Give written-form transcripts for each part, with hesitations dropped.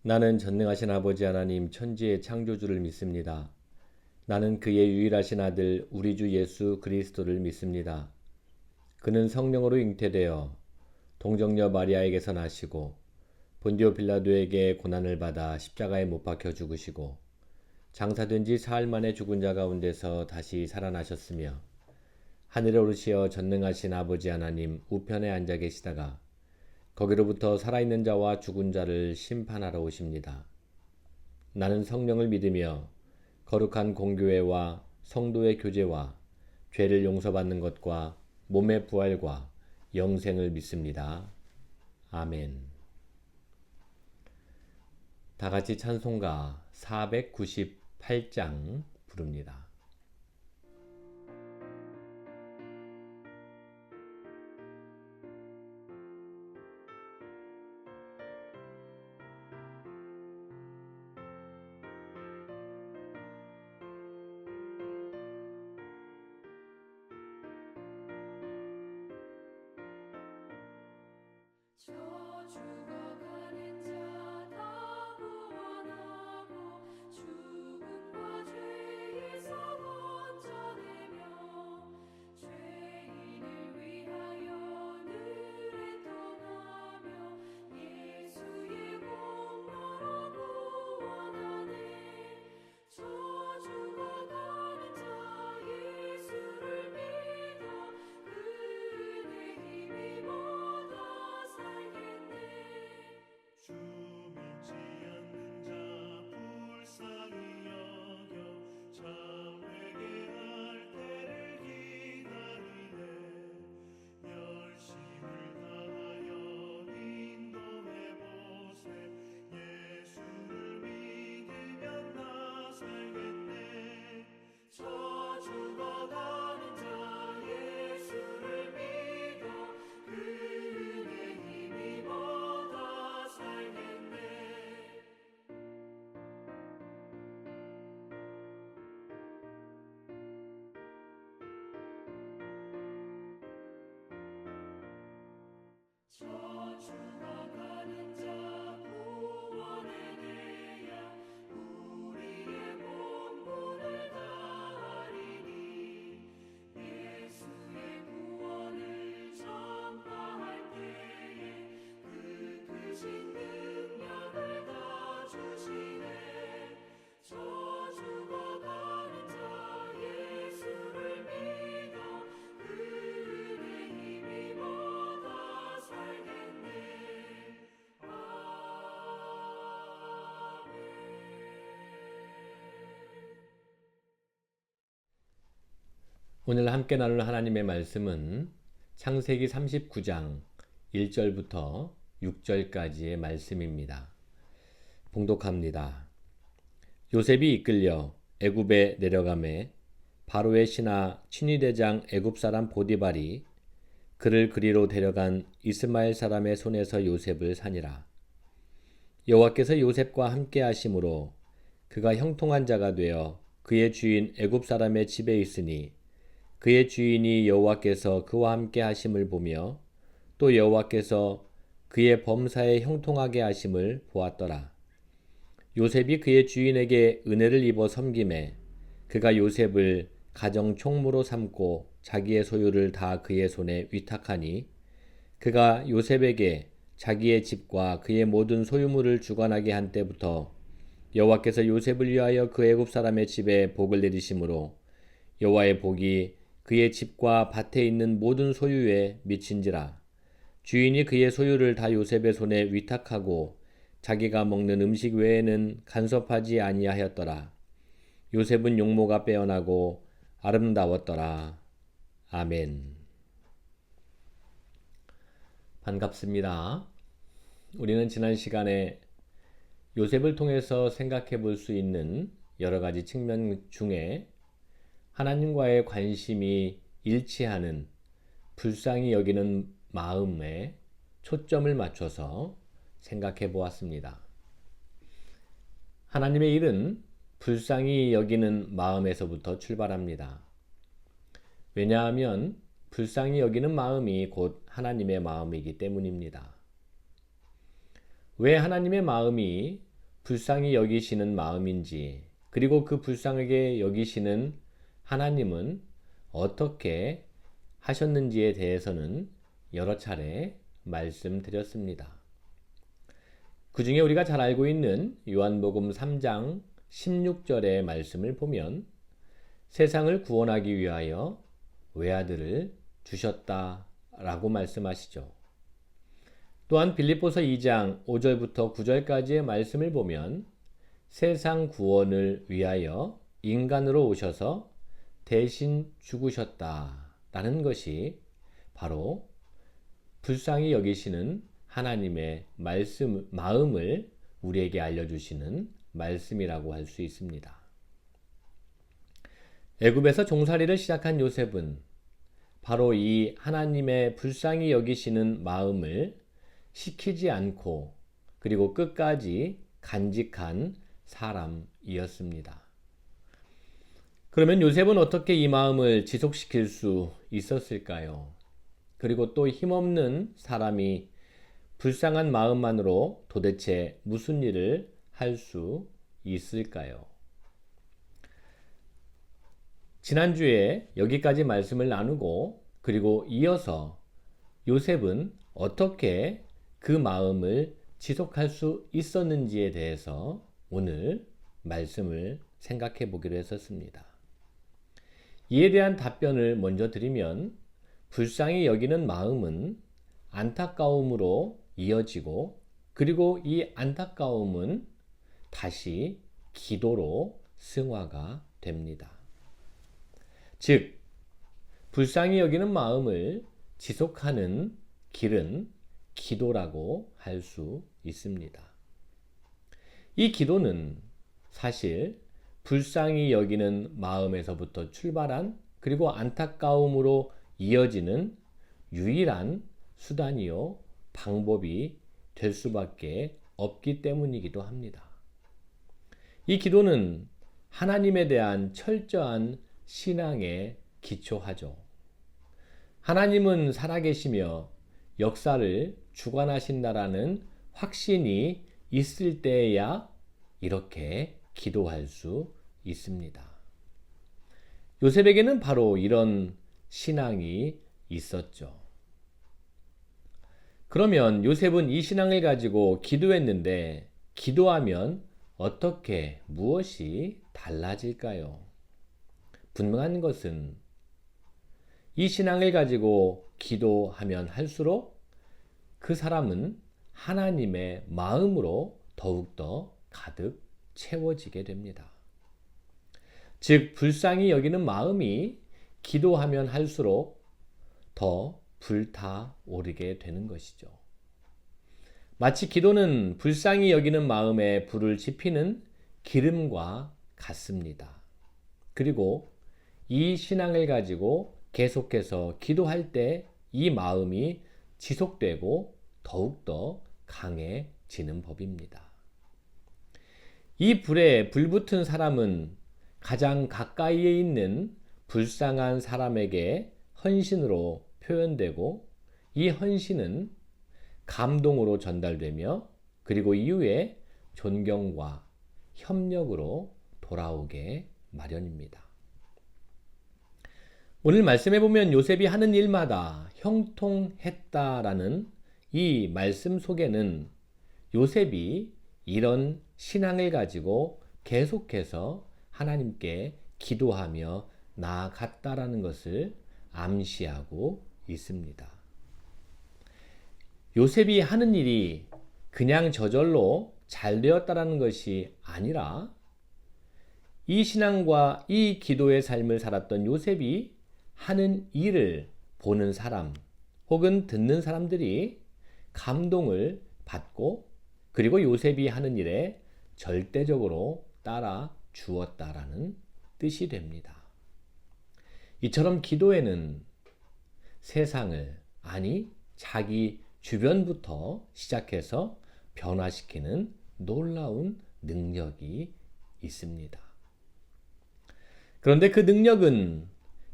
나는 전능하신 아버지 하나님 천지의 창조주를 믿습니다. 나는 그의 유일하신 아들 우리 주 예수 그리스도를 믿습니다. 그는 성령으로 잉태되어 동정녀 마리아에게서 나시고 본디오 빌라도에게 고난을 받아 십자가에 못 박혀 죽으시고 장사된 지 사흘 만에 죽은 자 가운데서 다시 살아나셨으며 하늘에 오르시어 전능하신 아버지 하나님 우편에 앉아 계시다가 거기로부터 살아있는 자와 죽은 자를 심판하러 오십니다. 나는 성령을 믿으며 거룩한 공교회와 성도의 교제와 죄를 용서받는 것과 몸의 부활과 영생을 믿습니다. 아멘. 다 같이 찬송가 498장 부릅니다. 저 죽어가는 자 다 구원하고 죽음과 죄에서 건져내며 죄인을 위하여 늘 애통하며 예수의 공로로 구원하네. 저 죽어가는 자 예수를 믿어 그 은혜 힘입어 주 믿지 않는 자 불쌍히 여겨 참 회개할 때를 기다리네. 열심을 다하여 인도해보세. 예수를 믿으면 나 살겠네. 저 죽어가는 자 예수를 믿어 그 은혜 힘입어 다 살겠네. 저 죽어가는 자 구원해내야 우리의 본분을 다하리니. 예수의 구원을 전파할 때에 그 크신 능력을 다 주시네. 저 죽어가는 자 예수를 믿어 그 은혜 힘입어 다 살겠네. 아멘. 오늘 함께 나눌 하나님의 말씀은 창세기 39장 1절부터 6절까지의 말씀입니다. 봉독합니다. 요셉이 이끌려 애굽에 내려가매 바로의 신하 친위대장 애굽 사람 보디발이 그를 그리로 데려간 이스마엘 사람의 손에서 요셉을 사니라. 여호와께서 요셉과 함께 하심으로 그가 형통한 자가 되어 그의 주인 애굽 사람의 집에 있으니 그의 주인이 여호와께서 그와 함께 하심을 보며 또 여호와께서 그의 범사에 형통하게 하심을 보았더라. 요셉이 그의 주인에게 은혜를 입어 섬김에 그가 요셉을 가정 총무로 삼고 자기의 소유를 다 그의 손에 위탁하니 그가 요셉에게 자기의 집과 그의 모든 소유물을 주관하게 한 때부터 여호와께서 요셉을 위하여 그 애굽 사람의 집에 복을 내리심으로 여호와의 복이 그의 집과 밭에 있는 모든 소유에 미친지라. 주인이 그의 소유를 다 요셉의 손에 위탁하고 자기가 먹는 음식 외에는 간섭하지 아니하였더라. 요셉은 용모가 빼어나고 아름다웠더라. 아멘. 반갑습니다. 우리는 지난 시간에 요셉을 통해서 생각해 볼 수 있는 여러 가지 측면 중에 하나님과의 관심이 일치하는 불쌍히 여기는 마음에 초점을 맞춰서 생각해 보았습니다. 하나님의 일은 불쌍히 여기는 마음에서부터 출발합니다. 왜냐하면 불쌍히 여기는 마음이 곧 하나님의 마음이기 때문입니다. 왜 하나님의 마음이 불쌍히 여기시는 마음인지, 그리고 그 불쌍하게 여기시는 하나님은 어떻게 하셨는지에 대해서는 여러 차례 말씀드렸습니다. 그 중에 우리가 잘 알고 있는 요한복음 3장 16절의 말씀을 보면 세상을 구원하기 위하여 외아들을 주셨다라고 말씀하시죠. 또한 빌립보서 2장 5절부터 9절까지의 말씀을 보면 세상 구원을 위하여 인간으로 오셔서 대신 죽으셨다라는 것이 바로 불쌍히 여기시는 하나님의 마음을 우리에게 알려주시는 말씀이라고 할 수 있습니다. 애굽에서 종살이를 시작한 요셉은 바로 이 하나님의 불쌍히 여기시는 마음을 식히지 않고 그리고 끝까지 간직한 사람이었습니다. 그러면 요셉은 어떻게 이 마음을 지속시킬 수 있었을까요? 그리고 또 힘없는 사람이 불쌍한 마음만으로 도대체 무슨 일을 할 수 있을까요? 지난주에 여기까지 말씀을 나누고 그리고 이어서 요셉은 어떻게 그 마음을 지속할 수 있었는지에 대해서 오늘 말씀을 생각해 보기로 했었습니다. 이에 대한 답변을 먼저 드리면 불쌍히 여기는 마음은 안타까움으로 이어지고 그리고 이 안타까움은 다시 기도로 승화가 됩니다. 즉, 불쌍히 여기는 마음을 지속하는 길은 기도라고 할 수 있습니다. 이 기도는 사실 불쌍히 여기는 마음에서부터 출발한 그리고 안타까움으로 이어지는 유일한 수단이요 방법이 될 수밖에 없기 때문이기도 합니다. 이 기도는 하나님에 대한 철저한 신앙에 기초하죠. 하나님은 살아계시며 역사를 주관하신다라는 확신이 있을 때에야 이렇게 기도할 수 있습니다. 요셉에게는 바로 이런 신앙이 있었죠. 그러면 요셉은 이 신앙을 가지고 기도했는데 기도하면 어떻게 무엇이 달라질까요? 분명한 것은 이 신앙을 가지고 기도하면 할수록 그 사람은 하나님의 마음으로 더욱더 가득 채워지게 됩니다. 즉, 불쌍히 여기는 마음이 기도하면 할수록 더 불타오르게 되는 것이죠. 마치 기도는 불쌍히 여기는 마음에 불을 지피는 기름과 같습니다. 그리고 이 신앙을 가지고 계속해서 기도할 때 이 마음이 지속되고 더욱더 강해지는 법입니다. 이 불에 불붙은 사람은 가장 가까이에 있는 불쌍한 사람에게 헌신으로 표현되고 이 헌신은 감동으로 전달되며 그리고 이후에 존경과 협력으로 돌아오게 마련입니다. 오늘 말씀해 보면 요셉이 하는 일마다 형통했다라는 이 말씀 속에는 요셉이 이런 신앙을 가지고 계속해서 하나님께 기도하며 나아갔다라는 것을 암시하고 있습니다. 요셉이 하는 일이 그냥 저절로 잘 되었다라는 것이 아니라 이 신앙과 이 기도의 삶을 살았던 요셉이 하는 일을 보는 사람 혹은 듣는 사람들이 감동을 받고 그리고 요셉이 하는 일에 절대적으로 따라 주었다라는 뜻이 됩니다. 이처럼 기도에는 세상을, 아니 자기 주변부터 시작해서 변화시키는 놀라운 능력이 있습니다. 그런데 그 능력은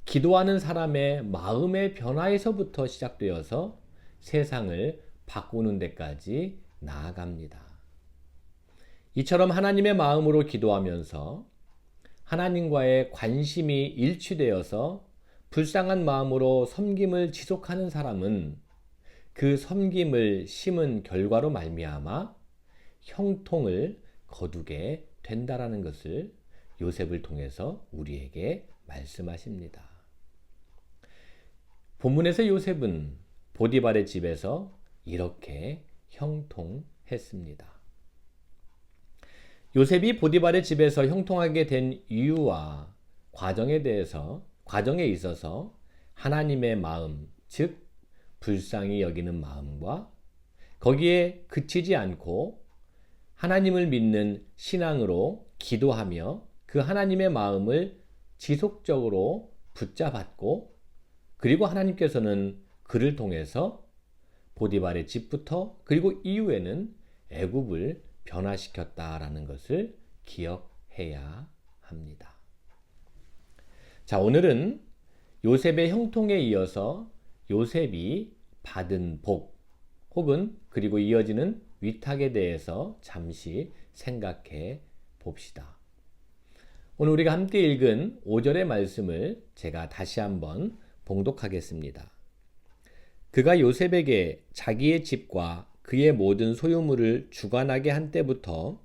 기도하는 사람의 마음의 변화에서부터 시작되어서 세상을 바꾸는 데까지 나아갑니다. 이처럼 하나님의 마음으로 기도하면서 하나님과의 관심이 일치되어서 불쌍한 마음으로 섬김을 지속하는 사람은 그 섬김을 심은 결과로 말미암아 형통을 거두게 된다라는 것을 요셉을 통해서 우리에게 말씀하십니다. 본문에서 요셉은 보디발의 집에서 이렇게 형통했습니다. 요셉이 보디발의 집에서 형통하게 된 이유와 과정에 있어서 하나님의 마음, 즉 불쌍히 여기는 마음과 거기에 그치지 않고 하나님을 믿는 신앙으로 기도하며 그 하나님의 마음을 지속적으로 붙잡았고, 그리고 하나님께서는 그를 통해서 보디발의 집부터 그리고 이후에는 애굽을 변화시켰다라는 것을 기억해야 합니다. 자, 오늘은 요셉의 형통에 이어서 요셉이 받은 복 혹은 그리고 이어지는 위탁에 대해서 잠시 생각해 봅시다. 오늘 우리가 함께 읽은 5절의 말씀을 제가 다시 한번 봉독하겠습니다. 그가 요셉에게 자기의 집과 그의 모든 소유물을 주관하게 한 때부터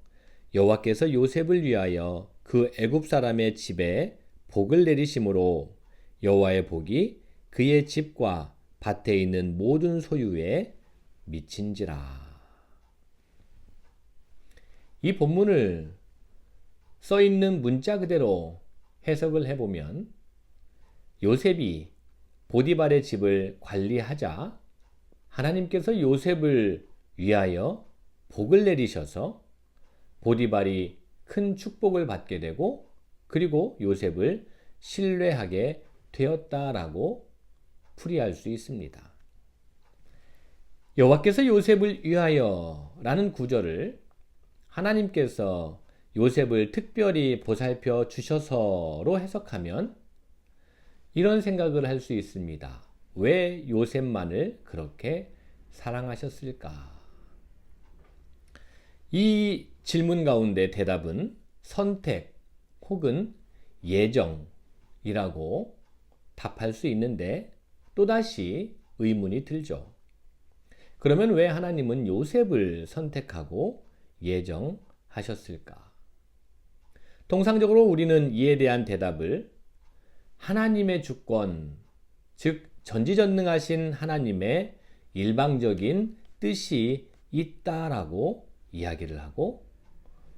여호와께서 요셉을 위하여 그 애굽 사람의 집에 복을 내리심으로 여호와의 복이 그의 집과 밭에 있는 모든 소유에 미친지라. 이 본문을 써 있는 문자 그대로 해석을 해보면 요셉이 보디발의 집을 관리하자 하나님께서 요셉을 위하여 복을 내리셔서 보디발이 큰 축복을 받게 되고 그리고 요셉을 신뢰하게 되었다라고 풀이할 수 있습니다. 여호와께서 요셉을 위하여 라는 구절을 하나님께서 요셉을 특별히 보살펴 주셔서로 해석하면 이런 생각을 할 수 있습니다. 왜 요셉만을 그렇게 사랑하셨을까? 이 질문 가운데 대답은 선택 혹은 예정이라고 답할 수 있는데 또다시 의문이 들죠. 그러면 왜 하나님은 요셉을 선택하고 예정하셨을까? 통상적으로 우리는 이에 대한 대답을 하나님의 주권, 즉 전지전능하신 하나님의 일방적인 뜻이 있다라고 이야기를 하고,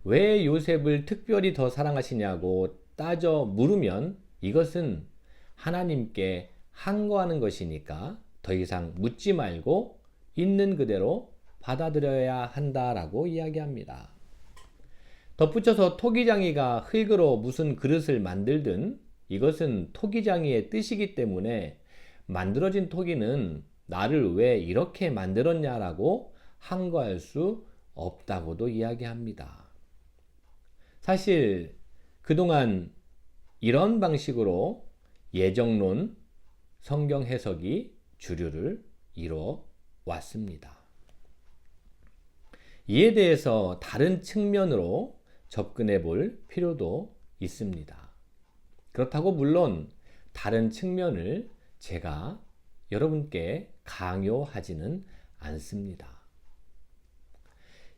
왜 요셉을 특별히 더 사랑하시냐고 따져 물으면 이것은 하나님께 항거하는 것이니까 더 이상 묻지 말고 있는 그대로 받아들여야 한다라고 이야기합니다. 덧붙여서 토기장이가 흙으로 무슨 그릇을 만들든 이것은 토기장이의 뜻이기 때문에 만들어진 토기는 나를 왜 이렇게 만들었냐라고 항거할 수 없다고도 이야기합니다. 사실 그동안 이런 방식으로 예정론, 성경 해석이 주류를 이루어 왔습니다. 이에 대해서 다른 측면으로 접근해 볼 필요도 있습니다. 그렇다고 물론 다른 측면을 제가 여러분께 강요하지는 않습니다.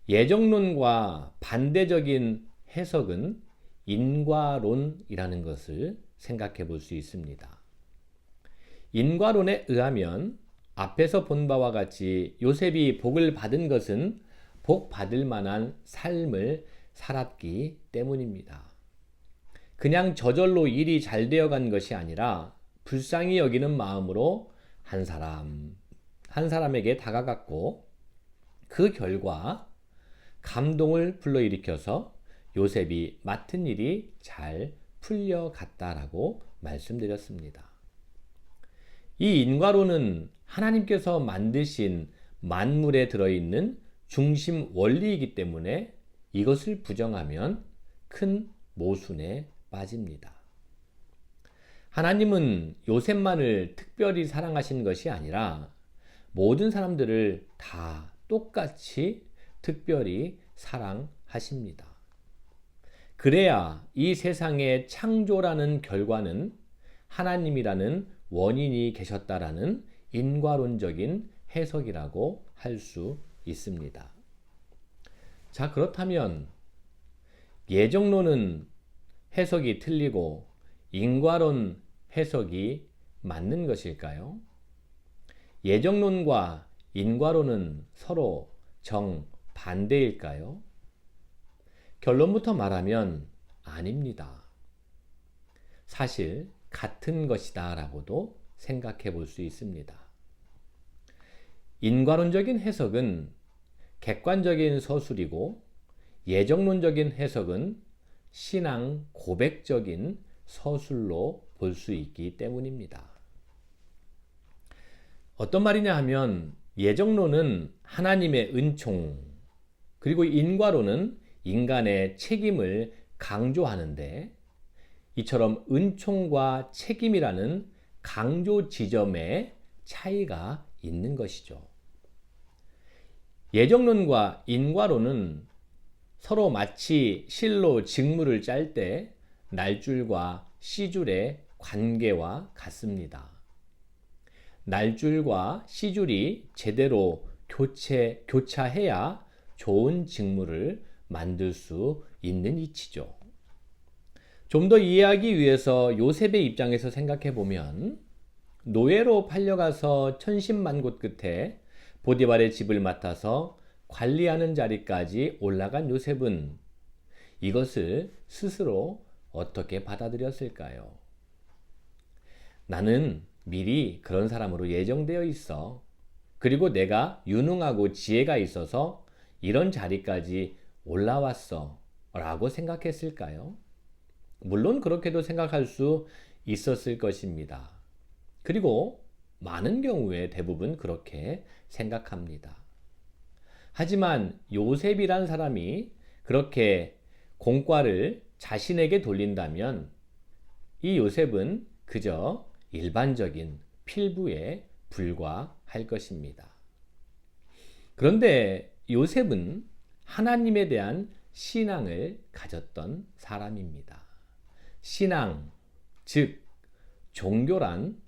예정론과 반대적인 해석은 인과론이라는 것을 생각해 볼 수 있습니다. 인과론에 의하면 앞에서 본 바와 같이 요셉이 복을 받은 것은 복 받을 만한 삶을 살았기 때문입니다. 그냥 저절로 일이 잘 되어간 것이 아니라 불쌍히 여기는 마음으로 한 사람에게 다가갔고, 그 결과 감동을 불러일으켜서 요셉이 맡은 일이 잘 풀려갔다라고 말씀드렸습니다. 이 인과론은 하나님께서 만드신 만물에 들어있는 중심 원리이기 때문에 이것을 부정하면 큰 모순에 빠집니다. 하나님은 요셉만을 특별히 사랑하신 것이 아니라 모든 사람들을 다 똑같이 특별히 하십니다. 그래야 이 세상의 창조라는 결과는 하나님이라는 원인이 계셨다라는 인과론적인 해석이라고 할 수 있습니다. 자, 그렇다면 예정론은 해석이 틀리고 인과론 해석이 맞는 것일까요? 예정론과 인과론은 서로 정반대일까요? 결론부터 말하면 아닙니다. 사실 같은 것이다 라고도 생각해 볼 수 있습니다. 인과론적인 해석은 객관적인 서술이고 예정론적인 해석은 신앙 고백적인 서술로 볼 수 있기 때문입니다. 어떤 말이냐 하면 예정론은 하나님의 은총, 그리고 인과론은 인간의 책임을 강조하는데 이처럼 은총과 책임이라는 강조 지점에 차이가 있는 것이죠. 예정론과 인과론은 서로 마치 실로 직물을 짤 때 날줄과 씨줄의 관계와 같습니다. 날줄과 씨줄이 제대로 교차해야 좋은 직물을 만들 수 있는 이치죠. 좀 더 이해하기 위해서 요셉의 입장에서 생각해 보면 노예로 팔려가서 천신만고 끝에 보디발의 집을 맡아서 관리하는 자리까지 올라간 요셉은 이것을 스스로 어떻게 받아들였을까요? 나는 미리 그런 사람으로 예정되어 있어. 그리고 내가 유능하고 지혜가 있어서 이런 자리까지 올라왔어 라고 생각했을까요? 물론 그렇게도 생각할 수 있었을 것입니다. 그리고 많은 경우에 대부분 그렇게 생각합니다. 하지만 요셉이란 사람이 그렇게 공과를 자신에게 돌린다면 이 요셉은 그저 일반적인 필부에 불과할 것입니다. 그런데 요셉은 하나님에 대한 신앙을 가졌던 사람입니다. 신앙, 즉 종교란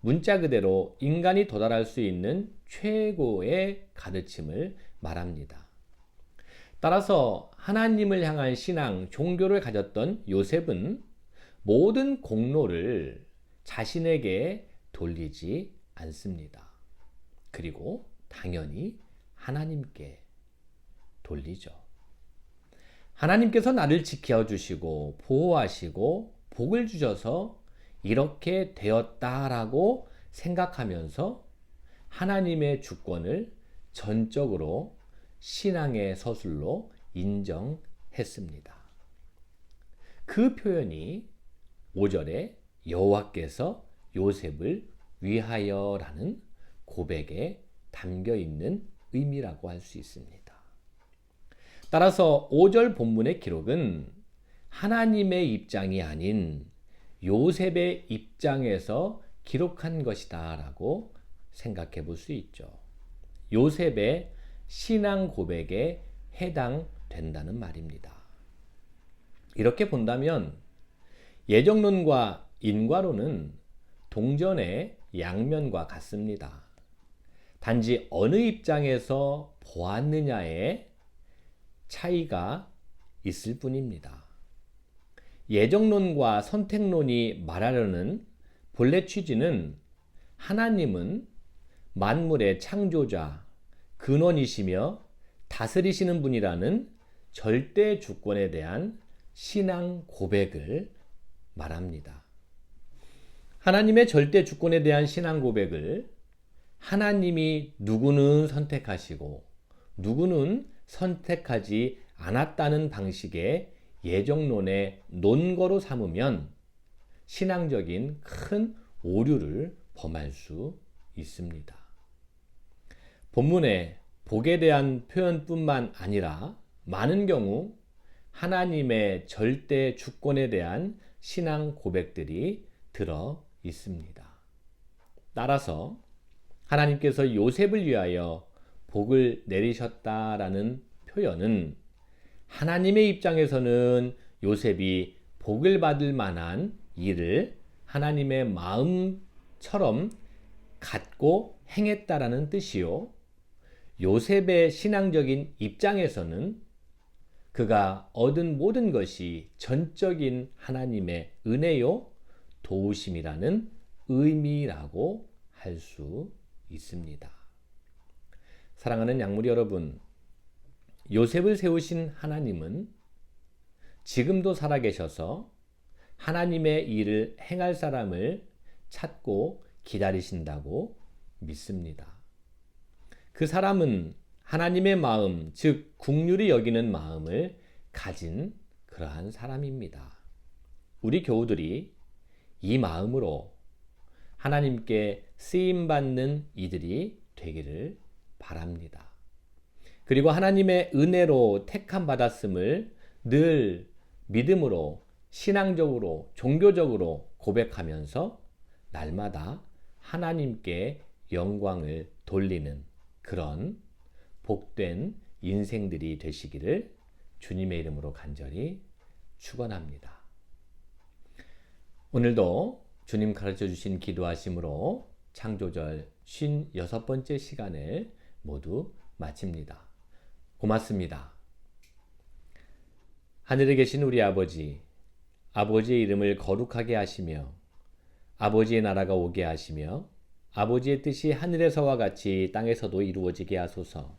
문자 그대로 인간이 도달할 수 있는 최고의 가르침을 말합니다. 따라서 하나님을 향한 신앙, 종교를 가졌던 요셉은 모든 공로를 자신에게 돌리지 않습니다. 그리고 당연히 하나님께 돌리죠. 하나님께서 나를 지켜주시고 보호하시고 복을 주셔서 이렇게 되었다라고 생각하면서 하나님의 주권을 전적으로 신앙의 서술로 인정했습니다. 그 표현이 5절에 여호와께서 요셉을 위하여라는 고백에 담겨 있는 의미라고 할 수 있습니다. 따라서 5절 본문의 기록은 하나님의 입장이 아닌 요셉의 입장에서 기록한 것이다 라고 생각해 볼 수 있죠. 요셉의 신앙 고백에 해당된다는 말입니다. 이렇게 본다면 예정론과 인과론은 동전의 양면과 같습니다. 단지 어느 입장에서 보았느냐에 차이가 있을 뿐입니다. 예정론과 선택론이 말하려는 본래 취지는 하나님은 만물의 창조자, 근원이시며 다스리시는 분이라는 절대 주권에 대한 신앙 고백을 말합니다. 하나님의 절대 주권에 대한 신앙 고백을 하나님이 누구는 선택하시고 누구는 선택하지 않았다는 방식의 예정론의 논거로 삼으면 신앙적인 큰 오류를 범할 수 있습니다. 본문에 복에 대한 표현뿐만 아니라 많은 경우 하나님의 절대 주권에 대한 신앙 고백들이 들어 있습니다. 따라서 하나님께서 요셉을 위하여 복을 내리셨다라는 표현은 하나님의 입장에서는 요셉이 복을 받을 만한 일을 하나님의 마음처럼 갖고 행했다라는 뜻이요. 요셉의 신앙적인 입장에서는 그가 얻은 모든 것이 전적인 하나님의 은혜요, 도우심이라는 의미라고 할 수 있습니다. 사랑하는 양무리 여러분, 요셉을 세우신 하나님은 지금도 살아계셔서 하나님의 일을 행할 사람을 찾고 기다리신다고 믿습니다. 그 사람은 하나님의 마음, 즉 긍휼히 여기는 마음을 가진 그러한 사람입니다. 우리 교우들이 이 마음으로 하나님께 쓰임받는 이들이 되기를 바랍니다. 그리고 하나님의 은혜로 택함 받았음을 늘 믿음으로, 신앙적으로, 종교적으로 고백하면서 날마다 하나님께 영광을 돌리는 그런 복된 인생들이 되시기를 주님의 이름으로 간절히 축원합니다. 오늘도 주님 가르쳐 주신 기도하심으로 창조절 56번째 시간을 모두 마칩니다. 고맙습니다. 하늘에 계신 우리 아버지, 아버지의 이름을 거룩하게 하시며 아버지의 나라가 오게 하시며 아버지의 뜻이 하늘에서와 같이 땅에서도 이루어지게 하소서.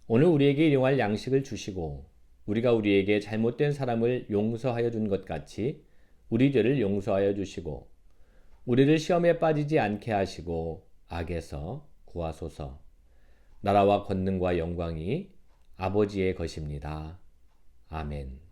오늘 우리에게 일용할 양식을 주시고 우리가 우리에게 잘못된 사람을 용서하여 준 것 같이 우리 죄를 용서하여 주시고 우리를 시험에 빠지지 않게 하시고 악에서 구하소서. 나라와 권능과 영광이 아버지의 것입니다. 아멘.